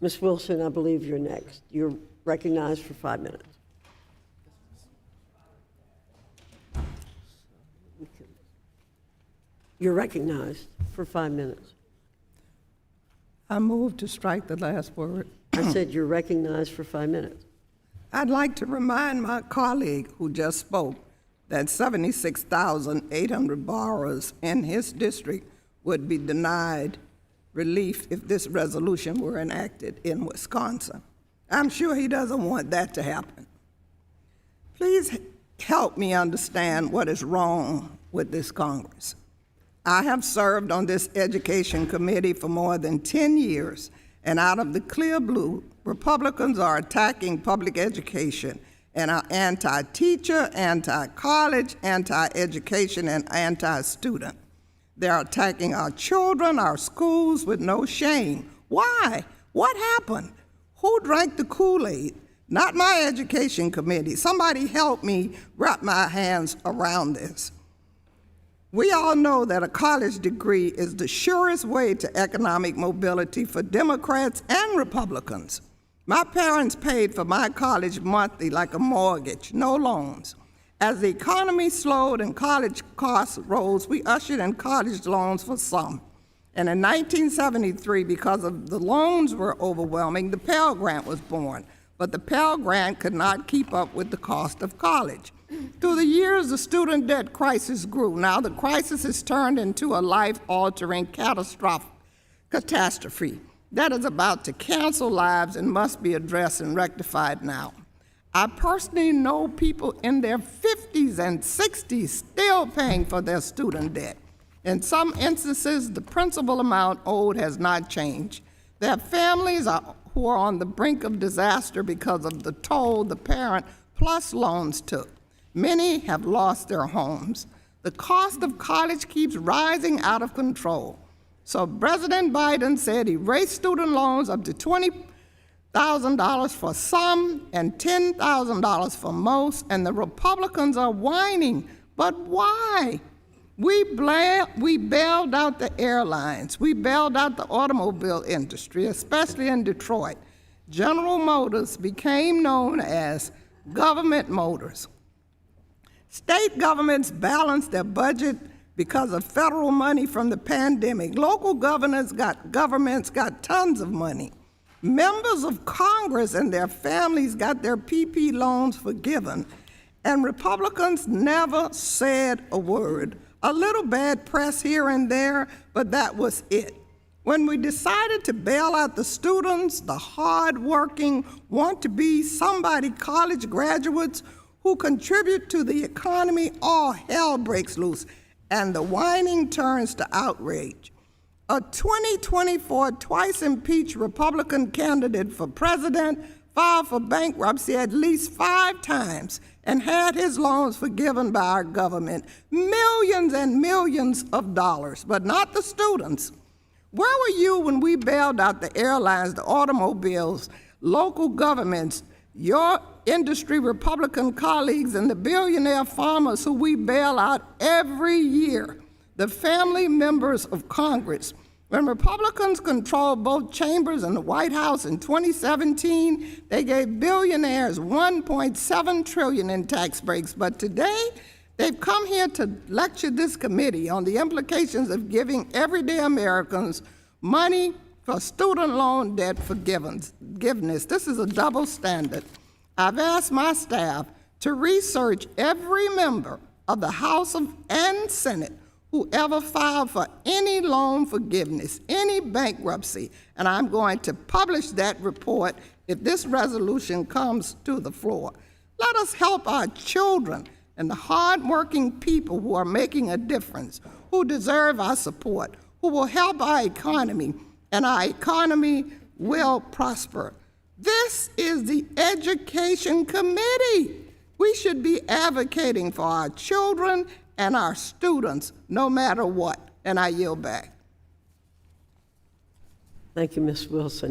Ms. Wilson, I believe you're next. You're recognized for 5 minutes. You're recognized for 5 minutes. I move to strike the last word. I said you're recognized for 5 minutes. I'd like to remind my colleague who just spoke that 76,800 borrowers in his district would be denied relief if this resolution were enacted in Wisconsin. I'm sure he doesn't want that to happen. Please help me understand what is wrong with this Congress. I have served on this education committee for more than 10 years, and out of the clear blue, Republicans are attacking public education and are anti-teacher, anti-college, anti-education, and anti-student. They're attacking our children, our schools with no shame. Why? What happened? Who drank the Kool-Aid? Not my education committee. Somebody help me wrap my hands around this. We all know that a college degree is the surest way to economic mobility for Democrats and Republicans. My parents paid for my college monthly like a mortgage, no loans. As the economy slowed and college costs rose, we ushered in college loans for some. And in 1973, because of the loans were overwhelming, the Pell Grant was born. But the Pell Grant could not keep up with the cost of college. Through the years, the student debt crisis grew. Now the crisis has turned into a life-altering catastrophe that is about to cancel lives and must be addressed and rectified now. I personally know people in their 50s and 60s still paying for their student debt. In some instances, the principal amount owed has not changed. There are families who are on the brink of disaster because of the toll the parent plus loans took. Many have lost their homes. The cost of college keeps rising out of control. So President Biden said he raised student loans up to $20,000 for some and $10,000 for most, and the Republicans are whining. But why? We bailed out the airlines. We bailed out the automobile industry, especially in Detroit. General Motors became known as Government Motors. State governments balanced their budget because of federal money from the pandemic. Local governments got tons of money. Members of Congress and their families got their PP loans forgiven, and Republicans never said a word. A little bad press here and there, but that was it. When we decided to bail out the students, the hard-working, want-to-be somebody college graduates who contribute to the economy, all hell breaks loose, and the whining turns to outrage. A 2024 twice-impeached Republican candidate for president filed for bankruptcy at least 5 times and had his loans forgiven by our government, millions and millions of dollars, but not the students. Where were you when we bailed out the airlines, the automobiles, local governments, your industry Republican colleagues, and the billionaire farmers who we bail out every year, the family members of Congress? When Republicans controlled both chambers and the White House in 2017, they gave billionaires $1.7 trillion in tax breaks. But today, they've come here to lecture this committee on the implications of giving everyday Americans money for student loan debt forgiveness. This is a double standard. I've asked my staff to research every member of the House and Senate who ever filed for any loan forgiveness, any bankruptcy, and I'm going to publish that report if this resolution comes to the floor. Let us help our children and the hardworking people who are making a difference, who deserve our support, who will help our economy, and our economy will prosper. This is the Education Committee. We should be advocating for our children and our students, no matter what. And I yield back. Thank you, Ms. Wilson.